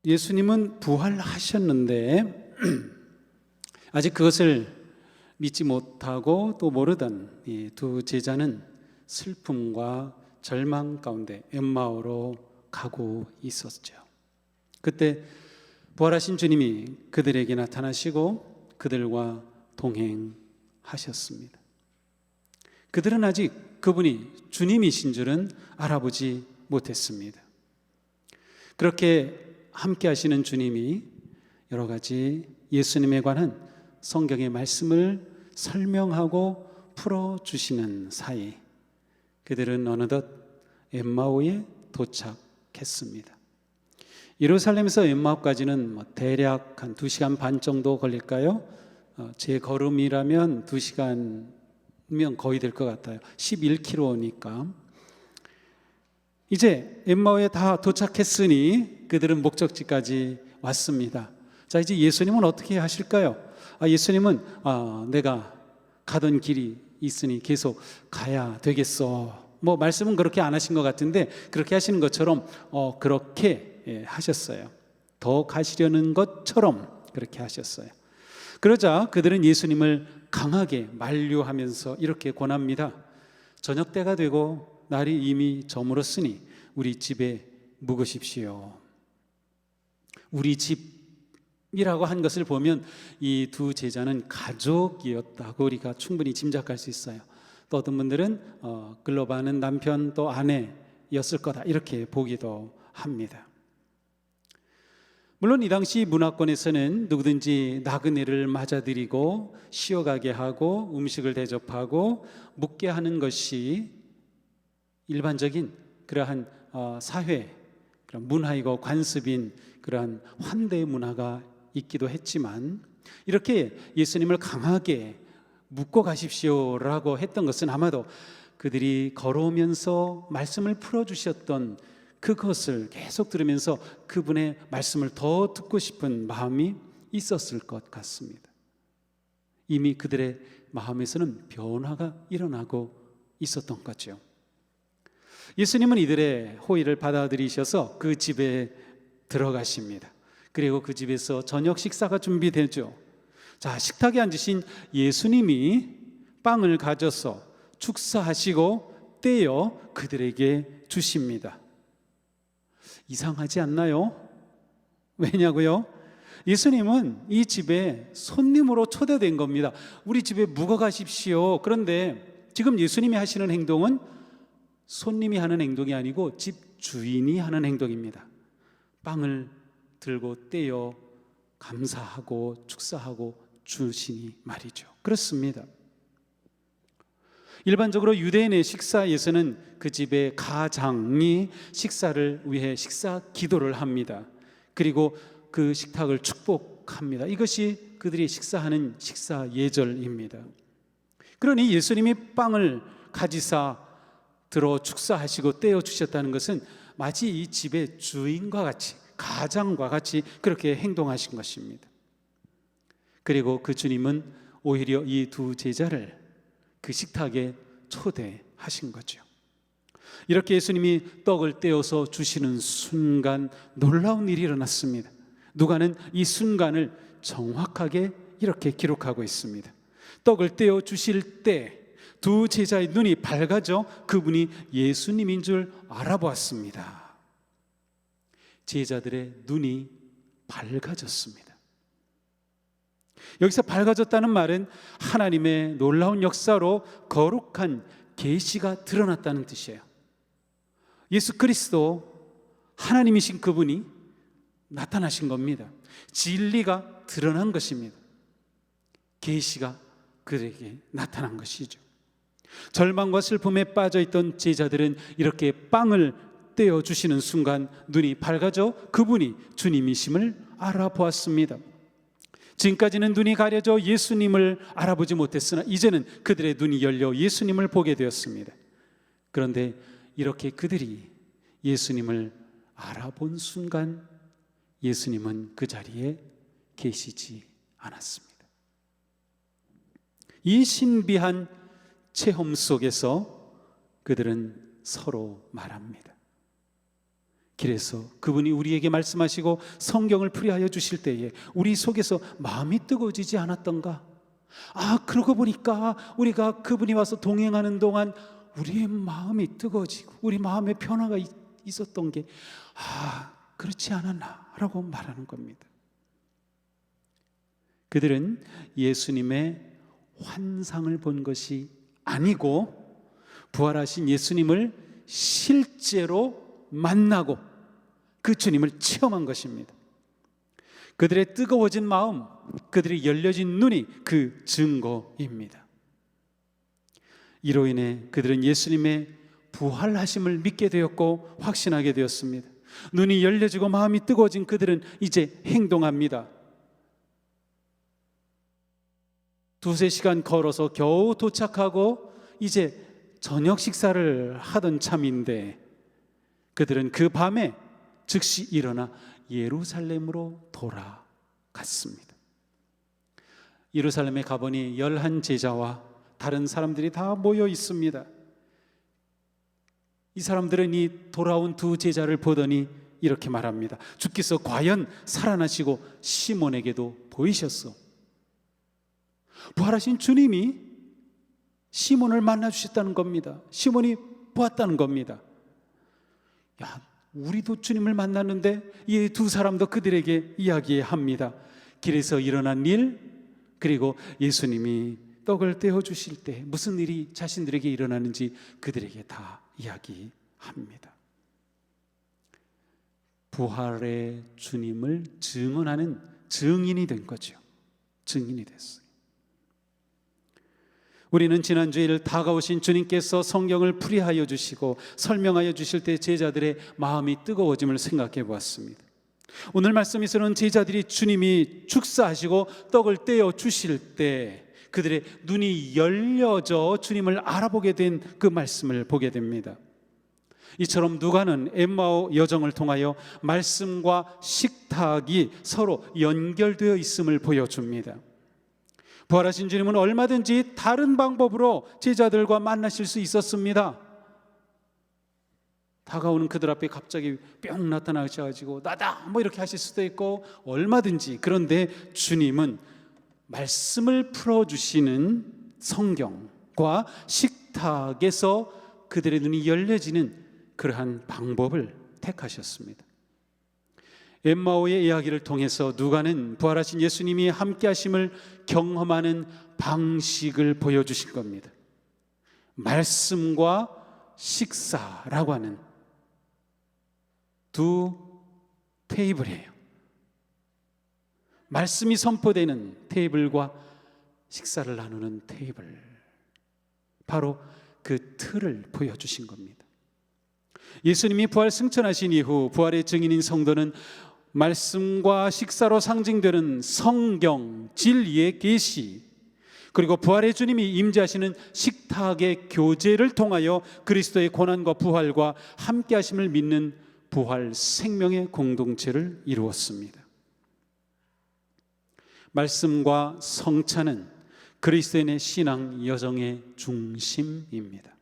예수님은 부활하셨는데 아직 그것을 믿지 못하고 또 모르던 이 두 제자는 슬픔과 절망 가운데 엠마오로 가고 있었죠. 그때 부활하신 주님이 그들에게 나타나시고 그들과 동행하셨습니다. 그들은 아직 그분이 주님이신 줄은 알아보지 못했습니다. 그렇게 함께 하시는 주님이 여러 가지 예수님에 관한 성경의 말씀을 설명하고 풀어주시는 사이 그들은 어느덧 엠마오에 도착했습니다. 예루살렘에서 엠마오까지는 대략 한 2시간 반 정도 걸릴까요? 제 걸음이라면 2시간이면 거의 될 것 같아요. 11km니까. 이제 엠마오에 다 도착했으니 그들은 목적지까지 왔습니다. 자, 이제 예수님은 어떻게 하실까요? 예수님은 내가 가던 길이 있으니 계속 가야 되겠어. 뭐 말씀은 그렇게 안 하신 것 같은데 그렇게 하시는 것처럼 그렇게 하셨어요. 더 가시려는 것처럼 그렇게 하셨어요. 그러자 그들은 예수님을 강하게 만류하면서 이렇게 권합니다. 저녁 때가 되고 날이 이미 저물었으니 우리 집에 묵으십시오. 우리 집이라고 한 것을 보면 이 두 제자는 가족이었다고 우리가 충분히 짐작할 수 있어요. 또 어떤 분들은 글로바는 남편 또 아내였을 거다 이렇게 보기도 합니다. 물론 이 당시 문화권에서는 누구든지 나그네를 맞아들이고 쉬어가게 하고 음식을 대접하고 묵게 하는 것이 일반적인 그러한 사회 그런 문화이고 관습인 그러한 환대 문화가 있기도 했지만 이렇게 예수님을 강하게 묵고 가십시오라고 했던 것은 아마도 그들이 걸어오면서 말씀을 풀어주셨던 그것을 계속 들으면서 그분의 말씀을 더 듣고 싶은 마음이 있었을 것 같습니다. 이미 그들의 마음에서는 변화가 일어나고 있었던 거죠. 예수님은 이들의 호의를 받아들이셔서 그 집에 들어가십니다. 그리고 그 집에서 저녁 식사가 준비되죠. 자, 식탁에 앉으신 예수님이 빵을 가져서 축사하시고 떼어 그들에게 주십니다. 이상하지 않나요? 왜냐고요? 예수님은 이 집에 손님으로 초대된 겁니다. 우리 집에 묵어 가십시오. 그런데 지금 예수님이 하시는 행동은 손님이 하는 행동이 아니고 집 주인이 하는 행동입니다. 빵을 들고 떼어 감사하고 축사하고 주시니 말이죠. 그렇습니다. 일반적으로 유대인의 식사에서는 그 집의 가장이 식사를 위해 식사 기도를 합니다. 그리고 그 식탁을 축복합니다. 이것이 그들이 식사하는 식사 예절입니다. 그러니 예수님이 빵을 가지사 들어 축사하시고 떼어 주셨다는 것은 마치 이 집의 주인과 같이 가장과 같이 그렇게 행동하신 것입니다. 그리고 그 주님은 오히려 이 두 제자를 그 식탁에 초대하신 거죠. 이렇게 예수님이 떡을 떼어서 주시는 순간 놀라운 일이 일어났습니다. 누가는 이 순간을 정확하게 이렇게 기록하고 있습니다. 떡을 떼어 주실 때 두 제자의 눈이 밝아져 그분이 예수님인 줄 알아보았습니다. 제자들의 눈이 밝아졌습니다. 여기서 밝아졌다는 말은 하나님의 놀라운 역사로 거룩한 계시가 드러났다는 뜻이에요. 예수 그리스도 하나님이신 그분이 나타나신 겁니다. 진리가 드러난 것입니다. 계시가 그들에게 나타난 것이죠. 절망과 슬픔에 빠져있던 제자들은 이렇게 빵을 떼어주시는 순간 눈이 밝아져 그분이 주님이심을 알아보았습니다. 지금까지는 눈이 가려져 예수님을 알아보지 못했으나 이제는 그들의 눈이 열려 예수님을 보게 되었습니다. 그런데 이렇게 그들이 예수님을 알아본 순간 예수님은 그 자리에 계시지 않았습니다. 이 신비한 체험 속에서 그들은 서로 말합니다. 그래서 그분이 우리에게 말씀하시고 성경을 풀이하여 주실 때에 우리 속에서 마음이 뜨거워지지 않았던가? 그러고 보니까 우리가 그분이 와서 동행하는 동안 우리의 마음이 뜨거워지고 우리 마음에 변화가 있었던 게 그렇지 않았나라고 말하는 겁니다. 그들은 예수님의 환상을 본 것이 아니고 부활하신 예수님을 실제로 만나고 그 주님을 체험한 것입니다. 그들의 뜨거워진 마음, 그들이 열려진 눈이 그 증거입니다. 이로 인해 그들은 예수님의 부활하심을 믿게 되었고 확신하게 되었습니다. 눈이 열려지고 마음이 뜨거워진 그들은 이제 행동합니다. 두세 시간 걸어서 겨우 도착하고 이제 저녁 식사를 하던 참인데 그들은 그 밤에 즉시 일어나 예루살렘으로 돌아갔습니다. 예루살렘에 가보니 11제자와 다른 사람들이 다 모여 있습니다. 이 사람들은 이 돌아온 두 제자를 보더니 이렇게 말합니다. 주께서 과연 살아나시고 시몬에게도 보이셨소. 부활하신 주님이 시몬을 만나주셨다는 겁니다. 시몬이 보았다는 겁니다. 우리도 주님을 만났는데 이 두 사람도 그들에게 이야기합니다. 길에서 일어난 일, 그리고 예수님이 떡을 떼어주실 때 무슨 일이 자신들에게 일어나는지 그들에게 다 이야기합니다. 부활의 주님을 증언하는 증인이 된 거죠. 증인이 됐어요. 우리는 지난주일 다가오신 주님께서 성경을 풀이하여 주시고 설명하여 주실 때 제자들의 마음이 뜨거워짐을 생각해 보았습니다. 오늘 말씀에서는 제자들이 주님이 축사하시고 떡을 떼어 주실 때 그들의 눈이 열려져 주님을 알아보게 된 그 말씀을 보게 됩니다. 이처럼 누가는 엠마오 여정을 통하여 말씀과 식탁이 서로 연결되어 있음을 보여줍니다. 부활하신 주님은 얼마든지 다른 방법으로 제자들과 만나실 수 있었습니다. 다가오는 그들 앞에 갑자기 뿅 나타나셔가지고 나다 이렇게 하실 수도 있고 얼마든지. 그런데 주님은 말씀을 풀어주시는 성경과 식탁에서 그들의 눈이 열려지는 그러한 방법을 택하셨습니다. 엠마오의 이야기를 통해서 누가는 부활하신 예수님이 함께 하심을 경험하는 방식을 보여주신 겁니다. 말씀과 식사라고 하는 두 테이블이에요. 말씀이 선포되는 테이블과 식사를 나누는 테이블, 바로 그 틀을 보여주신 겁니다. 예수님이 부활 승천하신 이후 부활의 증인인 성도는 말씀과 식사로 상징되는 성경, 진리의 계시, 그리고 부활의 주님이 임재하시는 식탁의 교제를 통하여 그리스도의 고난과 부활과 함께 하심을 믿는 부활 생명의 공동체를 이루었습니다. 말씀과 성찬은 그리스도인의 신앙 여정의 중심입니다.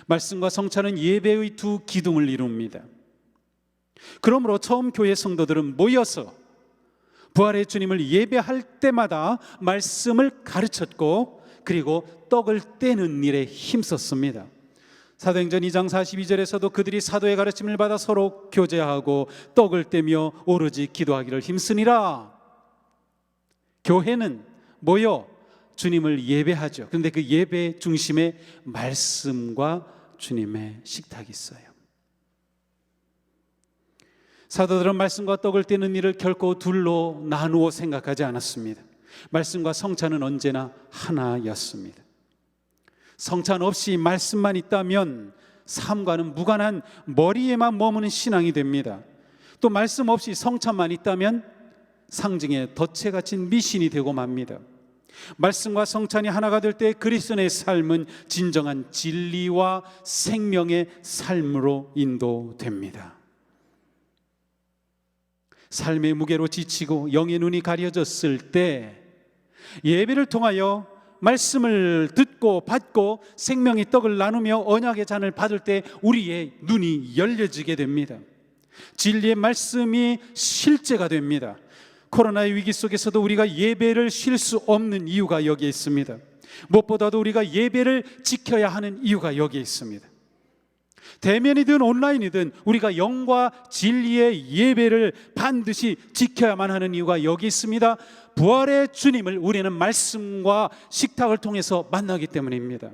말씀과 성찬은 예배의 두 기둥을 이룹니다. 그러므로 처음 교회 성도들은 모여서 부활의 주님을 예배할 때마다 말씀을 가르쳤고 그리고 떡을 떼는 일에 힘썼습니다. 사도행전 2장 42절에서도 그들이 사도의 가르침을 받아 서로 교제하고 떡을 떼며 오로지 기도하기를 힘쓰니라. 교회는 모여 주님을 예배하죠. 그런데 그 예배 중심에 말씀과 주님의 식탁이 있어요. 사도들은 말씀과 떡을 떼는 일을 결코 둘로 나누어 생각하지 않았습니다. 말씀과 성찬은 언제나 하나였습니다. 성찬 없이 말씀만 있다면 삶과는 무관한 머리에만 머무는 신앙이 됩니다. 또 말씀 없이 성찬만 있다면 상징의 덫에 갇힌 미신이 되고 맙니다. 말씀과 성찬이 하나가 될 때 그리스도의 삶은 진정한 진리와 생명의 삶으로 인도됩니다. 삶의 무게로 지치고 영의 눈이 가려졌을 때 예배를 통하여 말씀을 듣고 받고 생명의 떡을 나누며 언약의 잔을 받을 때 우리의 눈이 열려지게 됩니다. 진리의 말씀이 실제가 됩니다. 코로나의 위기 속에서도 우리가 예배를 쉴 수 없는 이유가 여기에 있습니다. 무엇보다도 우리가 예배를 지켜야 하는 이유가 여기에 있습니다. 대면이든 온라인이든 우리가 영과 진리의 예배를 반드시 지켜야만 하는 이유가 여기 있습니다. 부활의 주님을 우리는 말씀과 식탁을 통해서 만나기 때문입니다.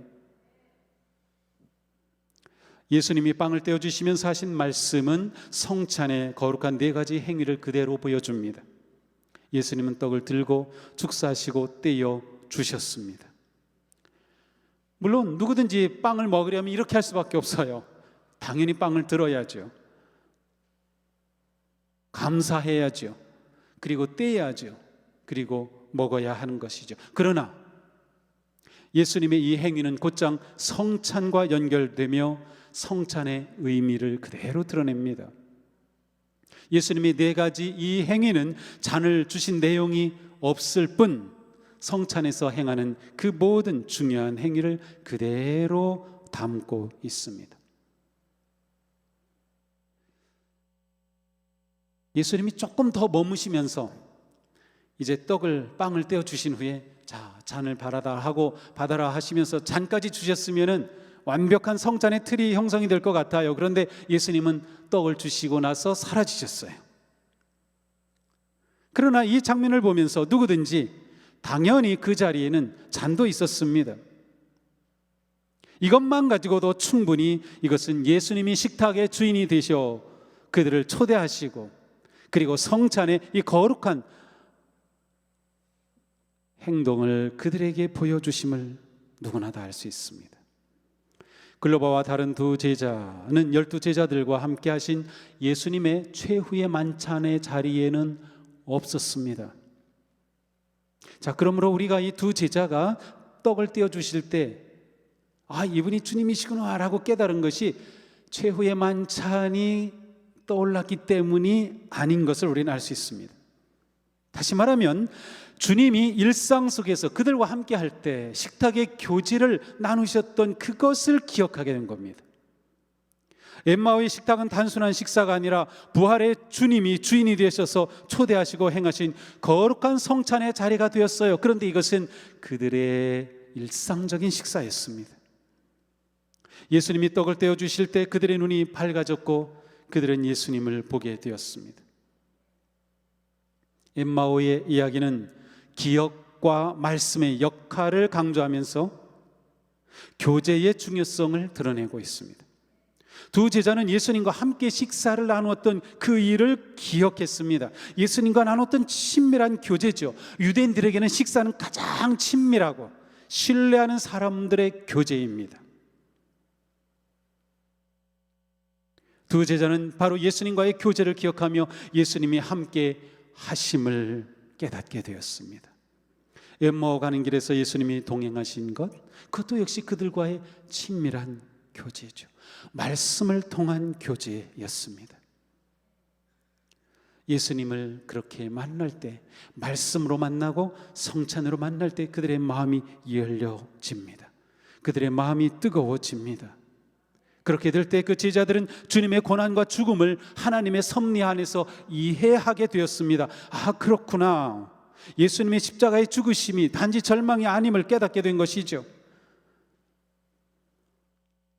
예수님이 빵을 떼어주시면서 하신 말씀은 성찬의 거룩한 4가지 행위를 그대로 보여줍니다. 예수님은 떡을 들고 축사하시고 떼어 주셨습니다. 물론 누구든지 빵을 먹으려면 이렇게 할 수밖에 없어요. 당연히 빵을 들어야죠. 감사해야죠. 그리고 떼야죠. 그리고 먹어야 하는 것이죠. 그러나 예수님의 이 행위는 곧장 성찬과 연결되며 성찬의 의미를 그대로 드러냅니다. 예수님의 4가지 이 행위는 잔을 주신 내용이 없을 뿐 성찬에서 행하는 그 모든 중요한 행위를 그대로 담고 있습니다. 예수님이 조금 더 머무시면서 이제 빵을 떼어 주신 후에 자, 잔을 받아라 하시면서 잔까지 주셨으면은 완벽한 성찬의 틀이 형성이 될 것 같아요. 그런데 예수님은 떡을 주시고 나서 사라지셨어요. 그러나 이 장면을 보면서 누구든지 당연히 그 자리에는 잔도 있었습니다. 이것만 가지고도 충분히 이것은 예수님이 식탁의 주인이 되셔 그들을 초대하시고 그리고 성찬의 이 거룩한 행동을 그들에게 보여주심을 누구나 다 알 수 있습니다. 글로바와 다른 2 제자는 12제자들과 함께 하신 예수님의 최후의 만찬의 자리에는 없었습니다. 자, 그러므로 우리가 이 2 제자가 떡을 떼어 주실 때 이분이 주님이시구나 라고 깨달은 것이 최후의 만찬이 떠올랐기 때문이 아닌 것을 우리는 알 수 있습니다. 다시 말하면 주님이 일상 속에서 그들과 함께 할 때 식탁의 교제를 나누셨던 그것을 기억하게 된 겁니다. 엠마오의 식탁은 단순한 식사가 아니라 부활의 주님이 주인이 되셔서 초대하시고 행하신 거룩한 성찬의 자리가 되었어요. 그런데 이것은 그들의 일상적인 식사였습니다. 예수님이 떡을 떼어 주실 때 그들의 눈이 밝아졌고 그들은 예수님을 보게 되었습니다. 엠마오의 이야기는 기억과 말씀의 역할을 강조하면서 교제의 중요성을 드러내고 있습니다. 2 제자는 예수님과 함께 식사를 나누었던 그 일을 기억했습니다. 예수님과 나눴던 친밀한 교제죠. 유대인들에게는 식사는 가장 친밀하고 신뢰하는 사람들의 교제입니다. 2 제자는 바로 예수님과의 교제를 기억하며 예수님이 함께 하심을 깨닫게 되었습니다. 엠마오 가는 길에서 예수님이 동행하신 것, 그것도 역시 그들과의 친밀한 교제죠. 말씀을 통한 교제였습니다. 예수님을 그렇게 만날 때, 말씀으로 만나고 성찬으로 만날 때 그들의 마음이 열려집니다. 그들의 마음이 뜨거워집니다. 그렇게 될 때 그 제자들은 주님의 고난과 죽음을 하나님의 섭리 안에서 이해하게 되었습니다. 그렇구나. 예수님의 십자가의 죽으심이 단지 절망이 아님을 깨닫게 된 것이죠.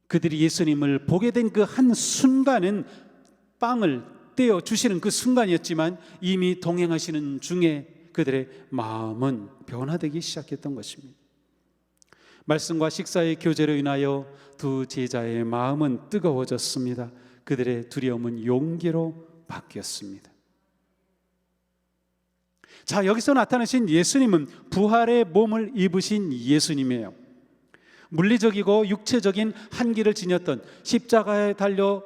그들이 예수님을 보게 된 그 한 순간은 빵을 떼어 주시는 그 순간이었지만 이미 동행하시는 중에 그들의 마음은 변화되기 시작했던 것입니다. 말씀과 식사의 교제로 인하여 2 제자의 마음은 뜨거워졌습니다. 그들의 두려움은 용기로 바뀌었습니다. 자, 여기서 나타나신 예수님은 부활의 몸을 입으신 예수님이에요. 물리적이고 육체적인 한계를 지녔던 십자가에 달려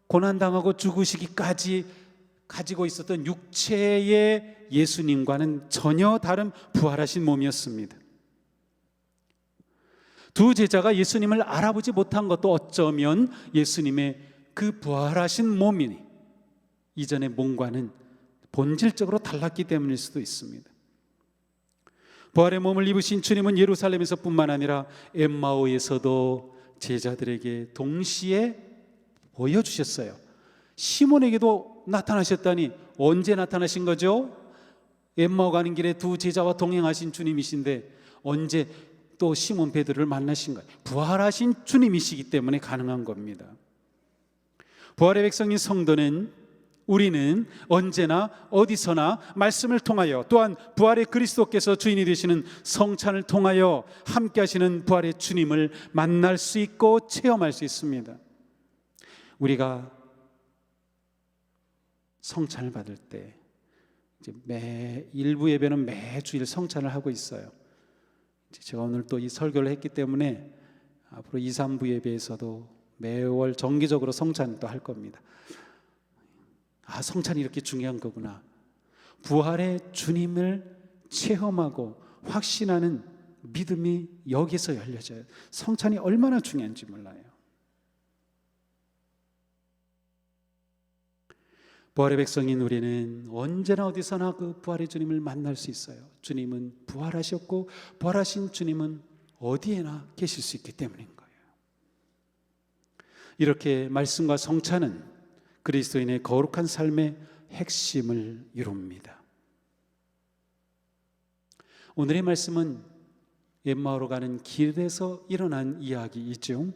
고난당하고 죽으시기까지 가지고 있었던 육체의 예수님과는 전혀 다른 부활하신 몸이었습니다. 2 제자가 예수님을 알아보지 못한 것도 어쩌면 예수님의 그 부활하신 몸이 이전의 몸과는 본질적으로 달랐기 때문일 수도 있습니다. 부활의 몸을 입으신 주님은 예루살렘에서뿐만 아니라 엠마오에서도 제자들에게 동시에 보여주셨어요. 시몬에게도 나타나셨다니 언제 나타나신 거죠? 엠마오 가는 길에 두 제자와 동행하신 주님이신데 언제 또 시몬 베드로를 만나신 거예요? 부활하신 주님이시기 때문에 가능한 겁니다. 부활의 백성인 성도는, 우리는 언제나 어디서나 말씀을 통하여, 또한 부활의 그리스도께서 주인이 되시는 성찬을 통하여 함께 하시는 부활의 주님을 만날 수 있고 체험할 수 있습니다. 우리가 성찬을 받을 때 이제 일부 예배는 매주일 성찬을 하고 있어요. 제가 오늘 또 이 설교를 했기 때문에 앞으로 2, 3부 예배에서도 매월 정기적으로 성찬도 할 겁니다. 성찬이 이렇게 중요한 거구나. 부활의 주님을 체험하고 확신하는 믿음이 여기서 열려져요. 성찬이 얼마나 중요한지 몰라요. 부활의 백성인 우리는 언제나 어디서나 그 부활의 주님을 만날 수 있어요. 주님은 부활하셨고 부활하신 주님은 어디에나 계실 수 있기 때문인 거예요. 이렇게 말씀과 성찬은 그리스도인의 거룩한 삶의 핵심을 이룹니다. 오늘의 말씀은 엠마오로 가는 길에서 일어난 이야기이죠.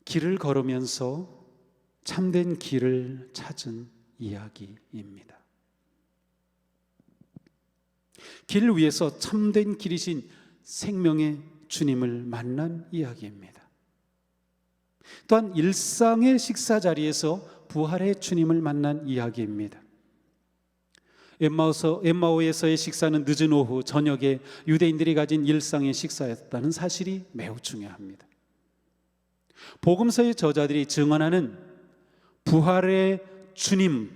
길을 걸으면서 참된 길을 찾은 이야기입니다. 길 위에서 참된 길이신 생명의 주님을 만난 이야기입니다. 또한 일상의 식사 자리에서 부활의 주님을 만난 이야기입니다. 엠마오에서의 식사는 늦은 오후 저녁에 유대인들이 가진 일상의 식사였다는 사실이 매우 중요합니다. 복음서의 저자들이 증언하는 부활의 주님을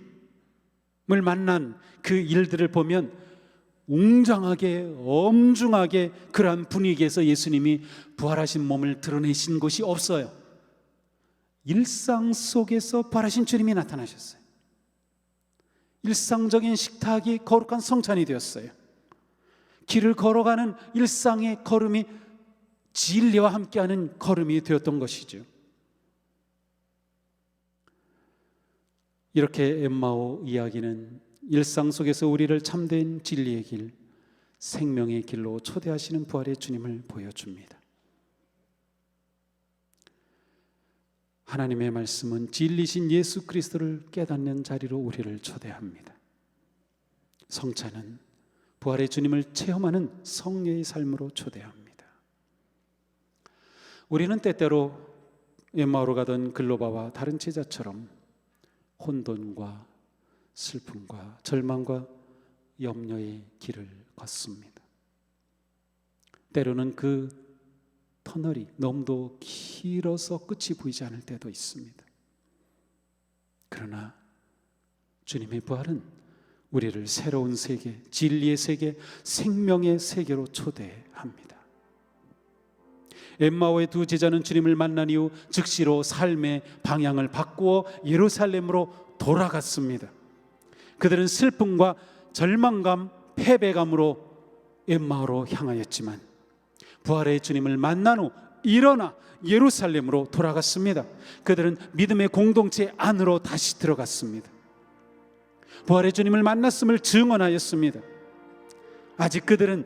만난 그 일들을 보면 웅장하게 엄중하게 그러한 분위기에서 예수님이 부활하신 몸을 드러내신 것이 없어요. 일상 속에서 부활하신 주님이 나타나셨어요. 일상적인 식탁이 거룩한 성찬이 되었어요. 길을 걸어가는 일상의 걸음이 진리와 함께하는 걸음이 되었던 것이죠. 이렇게 엠마오 이야기는 일상 속에서 우리를 참된 진리의 길, 생명의 길로 초대하시는 부활의 주님을 보여줍니다. 하나님의 말씀은 진리신 예수 그리스도를 깨닫는 자리로 우리를 초대합니다. 성찬은 부활의 주님을 체험하는 성례의 삶으로 초대합니다. 우리는 때때로 엠마오로 가던 글로바와 다른 제자처럼 혼돈과 슬픔과 절망과 염려의 길을 걷습니다. 때로는 그 터널이 너무도 길어서 끝이 보이지 않을 때도 있습니다. 그러나 주님의 부활은 우리를 새로운 세계, 진리의 세계, 생명의 세계로 초대합니다. 엠마오의 두 제자는 주님을 만난 이후 즉시로 삶의 방향을 바꾸어 예루살렘으로 돌아갔습니다. 그들은 슬픔과 절망감, 패배감으로 엠마오로 향하였지만 부활의 주님을 만난 후 일어나 예루살렘으로 돌아갔습니다. 그들은 믿음의 공동체 안으로 다시 들어갔습니다. 부활의 주님을 만났음을 증언하였습니다. 아직 그들은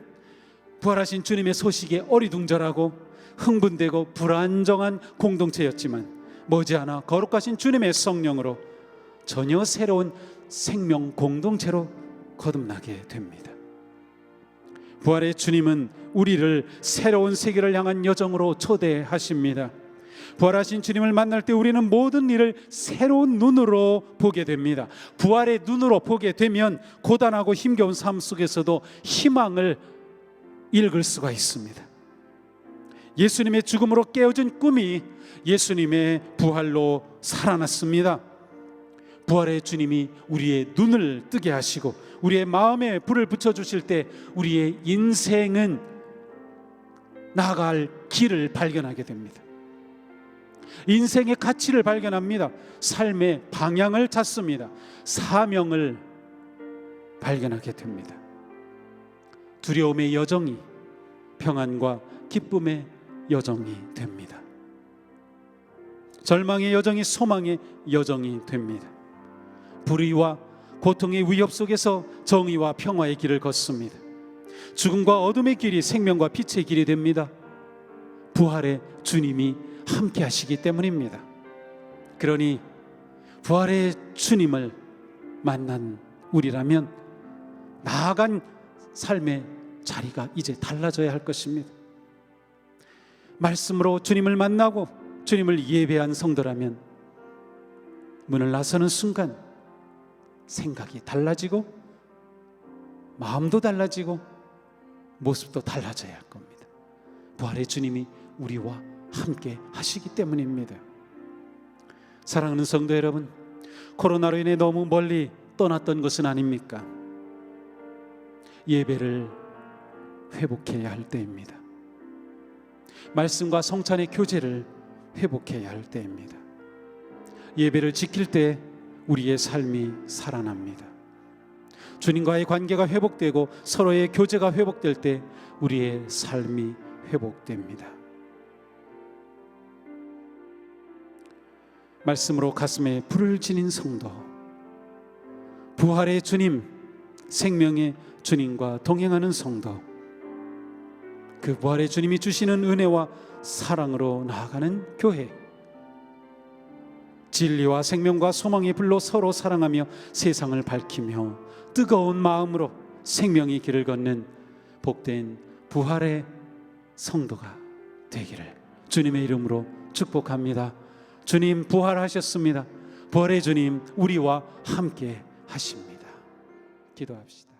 부활하신 주님의 소식에 어리둥절하고 흥분되고 불안정한 공동체였지만 머지않아 거룩하신 주님의 성령으로 전혀 새로운 생명 공동체로 거듭나게 됩니다. 부활의 주님은 우리를 새로운 세계를 향한 여정으로 초대하십니다. 부활하신 주님을 만날 때 우리는 모든 일을 새로운 눈으로 보게 됩니다. 부활의 눈으로 보게 되면 고단하고 힘겨운 삶 속에서도 희망을 읽을 수가 있습니다. 예수님의 죽음으로 깨어진 꿈이 예수님의 부활로 살아났습니다. 부활의 주님이 우리의 눈을 뜨게 하시고 우리의 마음에 불을 붙여주실 때 우리의 인생은 나아갈 길을 발견하게 됩니다. 인생의 가치를 발견합니다. 삶의 방향을 찾습니다. 사명을 발견하게 됩니다. 두려움의 여정이 평안과 기쁨의 여정이 됩니다. 절망의 여정이 소망의 여정이 됩니다. 불의와 고통의 위협 속에서 정의와 평화의 길을 걷습니다. 죽음과 어둠의 길이 생명과 빛의 길이 됩니다. 부활의 주님이 함께 하시기 때문입니다. 그러니 부활의 주님을 만난 우리라면 나아간 삶의 자리가 이제 달라져야 할 것입니다. 말씀으로 주님을 만나고 주님을 예배한 성도라면 문을 나서는 순간 생각이 달라지고 마음도 달라지고 모습도 달라져야 할 겁니다. 부활의 주님이 우리와 함께 하시기 때문입니다. 사랑하는 성도 여러분, 코로나로 인해 너무 멀리 떠났던 것은 아닙니까? 예배를 회복해야 할 때입니다. 말씀과 성찬의 교제를 회복해야 할 때입니다. 예배를 지킬 때 우리의 삶이 살아납니다. 주님과의 관계가 회복되고 서로의 교제가 회복될 때 우리의 삶이 회복됩니다. 말씀으로 가슴에 불을 지닌 성도, 부활의 주님, 생명의 주님과 동행하는 성도, 그 부활의 주님이 주시는 은혜와 사랑으로 나아가는 교회, 진리와 생명과 소망의 불로 서로 사랑하며 세상을 밝히며 뜨거운 마음으로 생명의 길을 걷는 복된 부활의 성도가 되기를 주님의 이름으로 축복합니다. 주님 부활하셨습니다. 부활의 주님 우리와 함께 하십니다. 기도합시다.